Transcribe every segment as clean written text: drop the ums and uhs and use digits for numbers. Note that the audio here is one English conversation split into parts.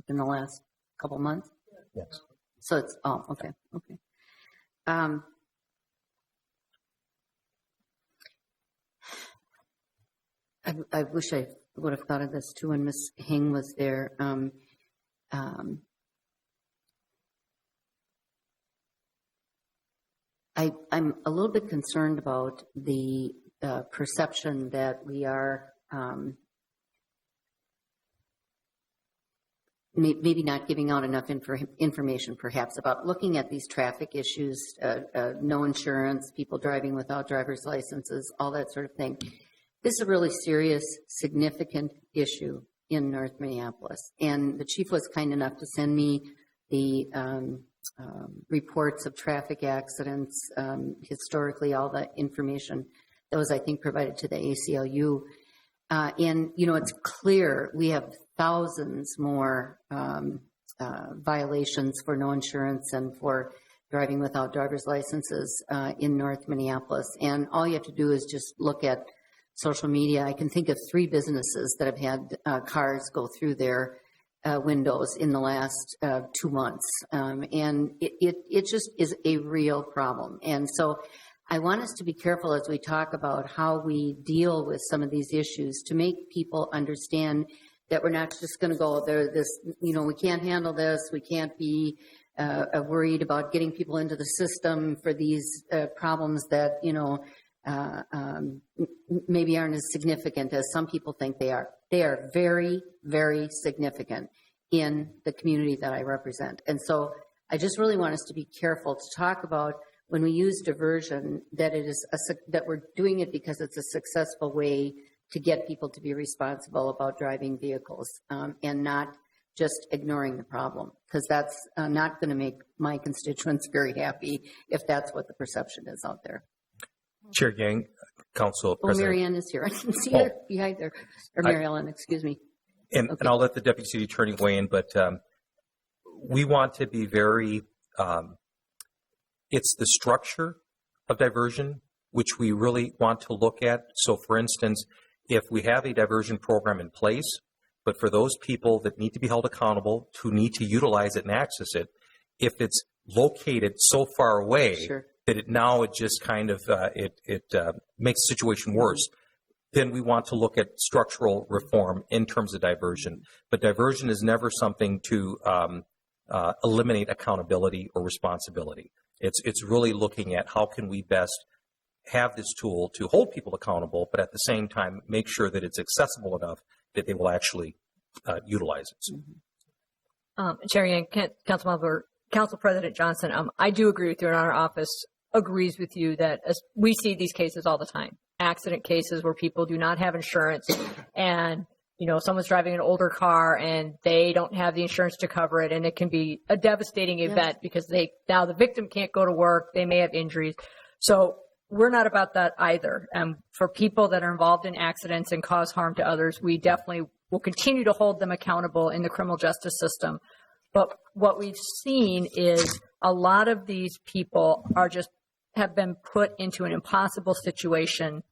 in the last couple months? Yes. So it's, okay. I wish I would have thought of this too when Ms. Hing was there. I'm a little bit concerned about the perception that we are maybe not giving out enough information, perhaps, about looking at these traffic issues, no insurance, people driving without driver's licenses, all that sort of thing. This is a really serious, significant issue in North Minneapolis. And the chief was kind enough to send me the reports of traffic accidents, historically, all the information that was, I think, provided to the ACLU. And, you know, it's clear we have thousands more violations for no insurance and for driving without driver's licenses in North Minneapolis. And all you have to do is just look at social media. I can think of 3 businesses that have had cars go through their windows in the last 2 months. And it just is a real problem. And so I want us to be careful as we talk about how we deal with some of these issues to make people understand that we're not just going to go there, this, you know, we can't handle this. We can't be worried about getting people into the system for these problems that, you know, maybe aren't as significant as some people think they are. They are very, very significant in the community that I represent. And so I just really want us to be careful to talk about when we use diversion, that it is that we're doing it because it's a successful way to get people to be responsible about driving vehicles, and not just ignoring the problem, because that's not going to make my constituents very happy if that's what the perception is out there. Chair Yang, Council President. Mary Ann is here. I can see her behind there. Or Mary Ellen, excuse me. And I'll let the Deputy City Attorney weigh in, but we want to be very, it's the structure of diversion which we really want to look at. So, for instance, if we have a diversion program in place, but for those people that need to be held accountable, who need to utilize it and access it, if it's located so far away that it just kind of makes the situation worse, then we want to look at structural reform in terms of diversion. But diversion is never something to eliminate accountability or responsibility. It's really looking at how can we best have this tool to hold people accountable, but at the same time make sure that it's accessible enough that they will actually utilize it. Chair Yang, Council President Johnson, I do agree with you, and our office agrees with you that as we see these cases all the time, accident cases where people do not have insurance and, you know, someone's driving an older car and they don't have the insurance to cover it, and it can be a devastating event because now the victim can't go to work, they may have injuries. So we're not about that either. For people that are involved in accidents and cause harm to others, we definitely will continue to hold them accountable in the criminal justice system. But what we've seen is a lot of these people have been put into an impossible situation,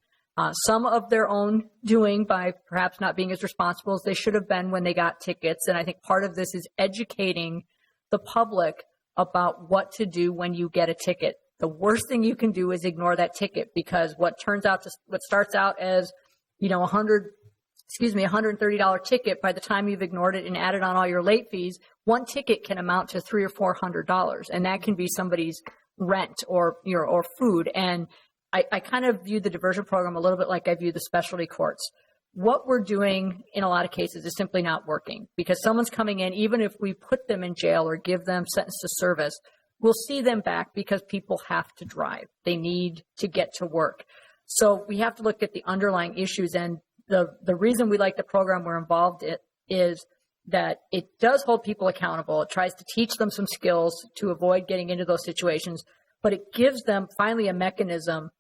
some of their own doing by perhaps not being as responsible as they should have been when they got tickets. And I think part of this is educating the public about what to do when you get a ticket. The worst thing you can do is ignore that ticket, because what starts out as, you know, $130 ticket, by the time you've ignored it and added on all your late fees, one ticket can amount to $300 or $400, and that can be somebody's rent or food. And I kind of view the diversion program a little bit like I view the specialty courts. What we're doing in a lot of cases is simply not working, because someone's coming in, even if we put them in jail or give them sentence to service, we'll see them back because people have to drive. They need to get to work. So we have to look at the underlying issues. And the reason we like the program we're involved in is that it does hold people accountable. It tries to teach them some skills to avoid getting into those situations, but it gives them finally a mechanism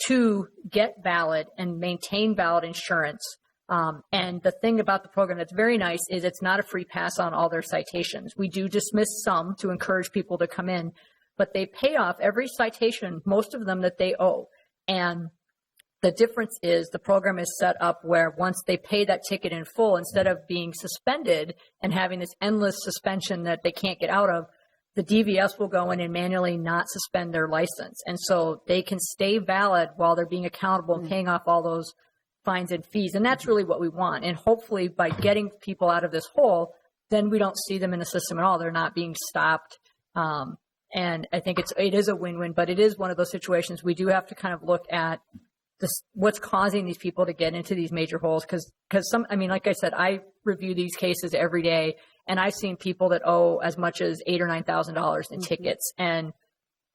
to get valid and maintain valid insurance. And the thing about the program that's very nice is it's not a free pass on all their citations. We do dismiss some to encourage people to come in, but they pay off every citation, most of them that they owe. And The difference is the program is set up where once they pay that ticket in full, instead of being suspended and having this endless suspension that they can't get out of, the DVS will go in and manually not suspend their license. And so they can stay valid while they're being accountable and paying off all those fines and fees. And that's really what we want. And hopefully by getting people out of this hole, then we don't see them in the system at all. They're not being stopped. And I think it is a win-win, but it is one of those situations we do have to kind of look at what's causing these people to get into these major holes. Cause like I said, I review these cases every day, and I've seen people that owe as much as $8,000 or $9,000 in tickets. And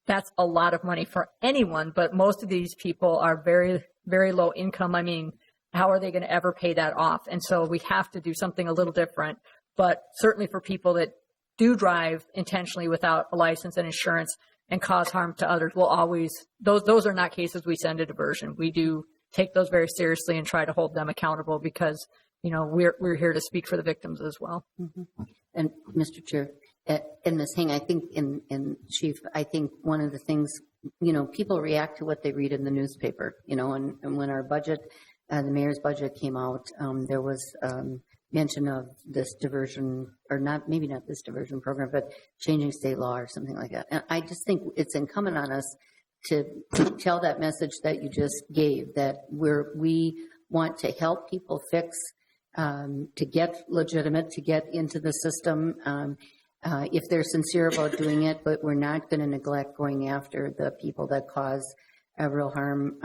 that's a lot of money for anyone, but most of these people are very, very low income. I mean, how are they going to ever pay that off? And so we have to do something a little different, but certainly for people that do drive intentionally without a license and insurance and cause harm to others, we'll always, those are not cases we send to diversion. We do take those very seriously and try to hold them accountable because, we're here to speak for the victims as well. Mm-hmm. And Mr. Chair, in Ms. Hing, I think in Chief, I think one of the things, people react to what they read in the newspaper, and when our budget, the mayor's budget came out, there was mention of this diversion, or maybe not this diversion program, but changing state law or something like that. And I just think it's incumbent on us to tell that message that you just gave, that we want to help people fix, to get legitimate, to get into the system, if they're sincere about doing it, but we're not going to neglect going after the people that cause real harm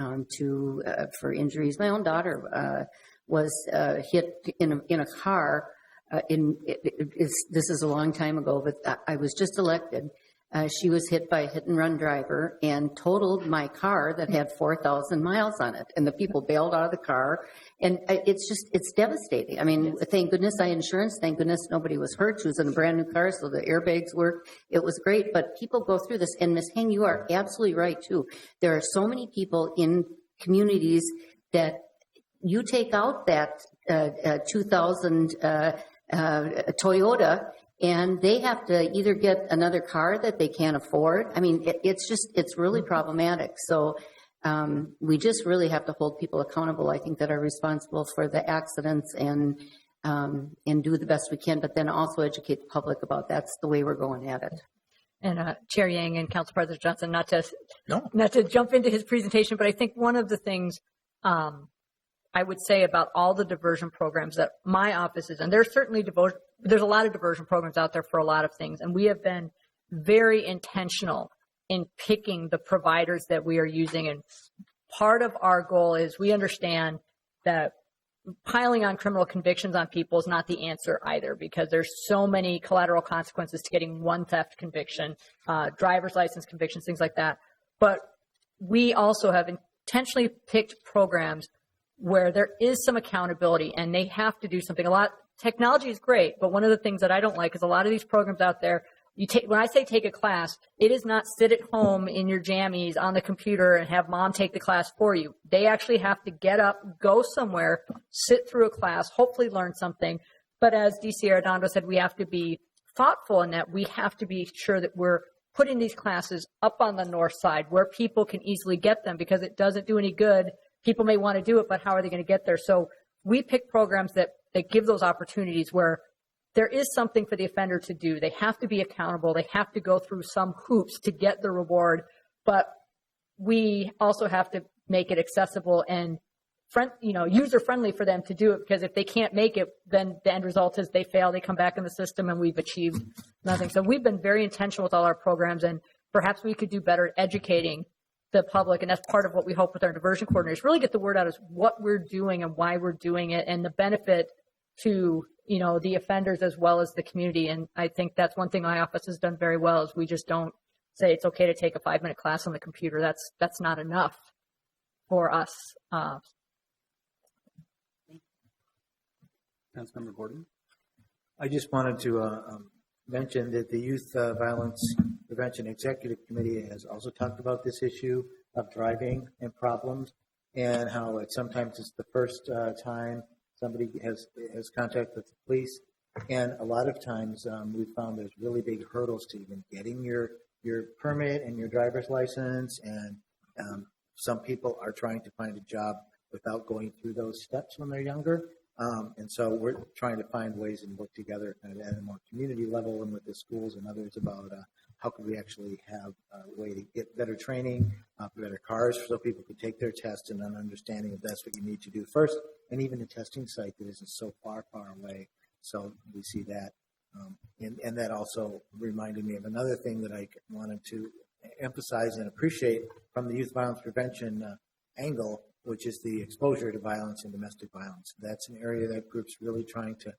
for injuries. My own daughter was hit in a car. This is a long time ago, but I was just elected. She was hit by a hit-and-run driver and totaled my car that had 4,000 miles on it. And the people bailed out of the car. And it's devastating. I mean, thank goodness I had insurance. Thank goodness nobody was hurt. She was in a brand new car, so the airbags worked. It was great. But people go through this. And Ms. Hing, you are absolutely right, too. There are so many people in communities that you take out that 2000 Toyota, and they have to either get another car that they can't afford. I mean, it's really problematic. So we just really have to hold people accountable, I think, that are responsible for the accidents and do the best we can, but then also educate the public about that's the way we're going at it. And Chair Yang and Council President Johnson, not to jump into his presentation, but I think one of the things I would say about all the diversion programs that my office is in, there's certainly there's a lot of diversion programs out there for a lot of things, and we have been very intentional in picking the providers that we are using. And part of our goal is we understand that piling on criminal convictions on people is not the answer either, because there's so many collateral consequences to getting one theft conviction, driver's license convictions, things like that. But we also have intentionally picked programs where there is some accountability and they have to do something. Technology is great, but one of the things that I don't like is a lot of these programs out there, when I say take a class, it is not sit at home in your jammies on the computer and have mom take the class for you. They actually have to get up, go somewhere, sit through a class, hopefully learn something. But as DC Arredondo said, we have to be thoughtful in that we have to be sure that we're putting these classes up on the north side where people can easily get them, because it doesn't do any good. People may want to do it, but how are they going to get there? So we pick programs that give those opportunities where there is something for the offender to do. They have to be accountable. They have to go through some hoops to get the reward, but we also have to make it accessible and user-friendly for them to do it, because if they can't make it, then the end result is they fail, they come back in the system, and we've achieved nothing. So we've been very intentional with all our programs, and perhaps we could do better at educating the public, and that's part of what we hope with our diversion coordinators, really get the word out as what we're doing and why we're doing it and the benefit to, the offenders as well as the community. And I think that's one thing my office has done very well, is we just don't say it's okay to take a 5-minute class on the computer. That's not enough for us. Councilmember Gordon. I just wanted to mention that the Youth Violence Prevention Executive Committee has also talked about this issue of driving and problems, and how sometimes it's the first time somebody has contact with the police, and a lot of times we've found there's really big hurdles to even getting your permit and your driver's license, and some people are trying to find a job without going through those steps when they're younger. And so we're trying to find ways and work together kind of at a more community level and with the schools and others about how could we actually have a way to get better training, better cars so people can take their test, and an understanding if that's what you need to do first, and even a testing site that isn't so far away. So we see that. And that also reminded me of another thing that I wanted to emphasize and appreciate from the youth violence prevention angle, which is the exposure to violence and domestic violence. That's an area that group's really trying to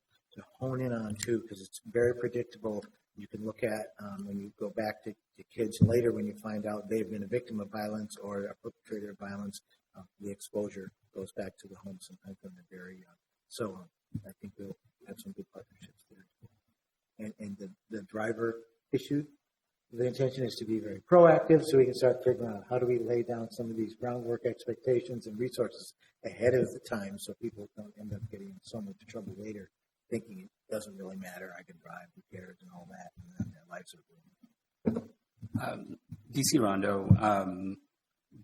hone in on too, because it's very predictable. You can look at when you go back to kids later when you find out they've been a victim of violence or a perpetrator of violence, the exposure goes back to the home sometimes when they're very young. So I think we'll have some good partnerships there. And the driver issue, the intention is to be very proactive so we can start figuring out how do we lay down some of these groundwork expectations and resources ahead of the time so people don't end up getting in so much trouble later thinking it doesn't really matter, I can drive, who cares, and all that, and then their lives are ruined. DC Rondo,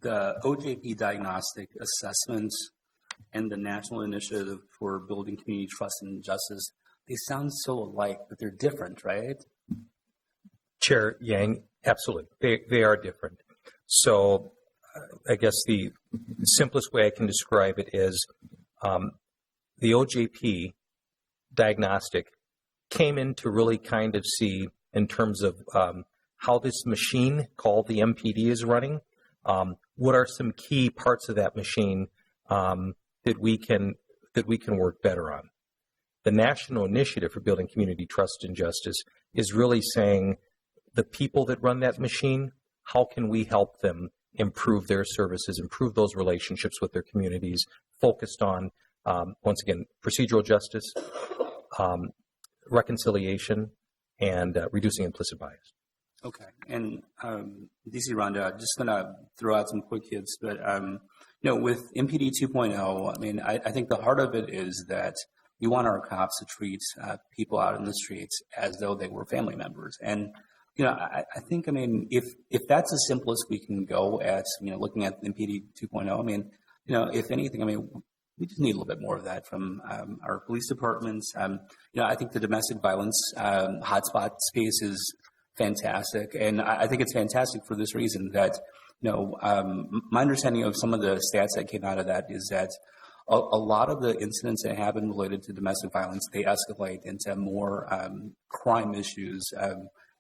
the OJP diagnostic assessments and the National Initiative for Building Community Trust and Justice, they sound so alike, but they're different, right? Chair Yang, absolutely. They are different. So I guess the simplest way I can describe it is the OJP diagnostic came in to really kind of see in terms of how this machine called the MPD is running. What are some key parts of that machine that we can work better on? The National Initiative for Building Community Trust and Justice is really saying the people that run that machine, how can we help them improve their services, improve those relationships with their communities, focused on, once again, procedural justice, reconciliation, and reducing implicit bias. Okay. And DC Rhonda, I'm just going to throw out some quick hits, but with MPD 2.0, I mean, I think the heart of it is that we want our cops to treat people out in the streets as though they were family members. And I think, I mean, if that's as simple as we can go at, looking at MPD 2.0, I mean, if anything, I mean, we just need a little bit more of that from our police departments. I think the domestic violence hotspot space is fantastic. And I think it's fantastic for this reason that, my understanding of some of the stats that came out of that is that a lot of the incidents that happen related to domestic violence, they escalate into more crime issues.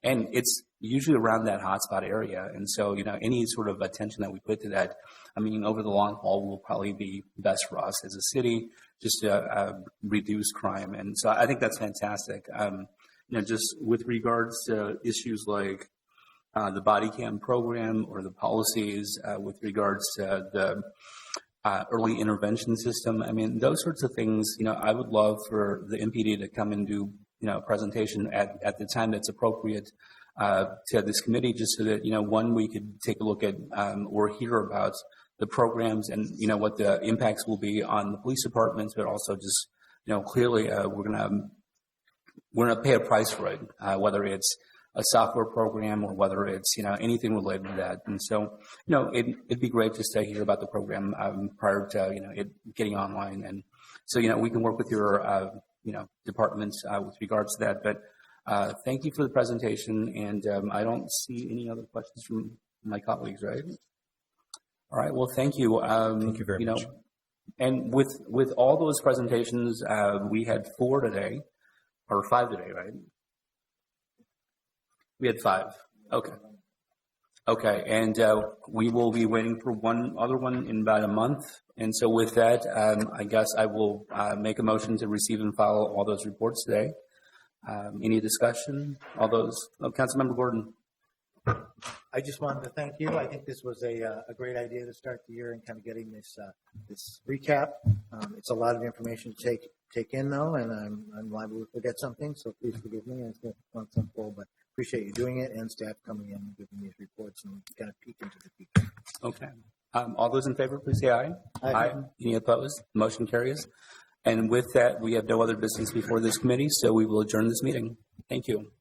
And it's usually around that hotspot area. And so, any sort of attention that we put to that, I mean, over the long haul will probably be best for us as a city, just to reduce crime. And so I think that's fantastic. Just with regards to issues like the body cam program or the policies with regards to the early intervention system, I mean, those sorts of things, I would love for the MPD to come and do a presentation at the time that's appropriate to this committee, just so that, one, we could take a look at or hear about the programs and, what the impacts will be on the police departments, but also just, clearly we're going to pay a price for it, whether it's a software program or whether it's, anything related to that. And so, it'd be great just to hear about the program prior to, it getting online. And so, we can work with your, departments with regards to that. But thank you for the presentation. And I don't see any other questions from my colleagues, right? All right. Well, thank you. Thank you very much. And with all those presentations, we had 4 today, or 5 today, right? We had 5. Okay. Okay. And we will be waiting for one other one in about a month. And so with that, I guess I will make a motion to receive and file all those reports today. Any discussion? All those? Oh, Councilmember Gordon. I just wanted to thank you. I think this was a great idea to start the year and kind of getting this recap. It's a lot of information to take in, though, and I'm liable to forget something, so please forgive me. It's not simple, but appreciate you doing it and staff coming in and giving these reports and kind of peek into the future. Okay. All those in favor, please say aye. Aye. Any opposed? Motion carries. And with that, we have no other business before this committee, so we will adjourn this meeting. Thank you.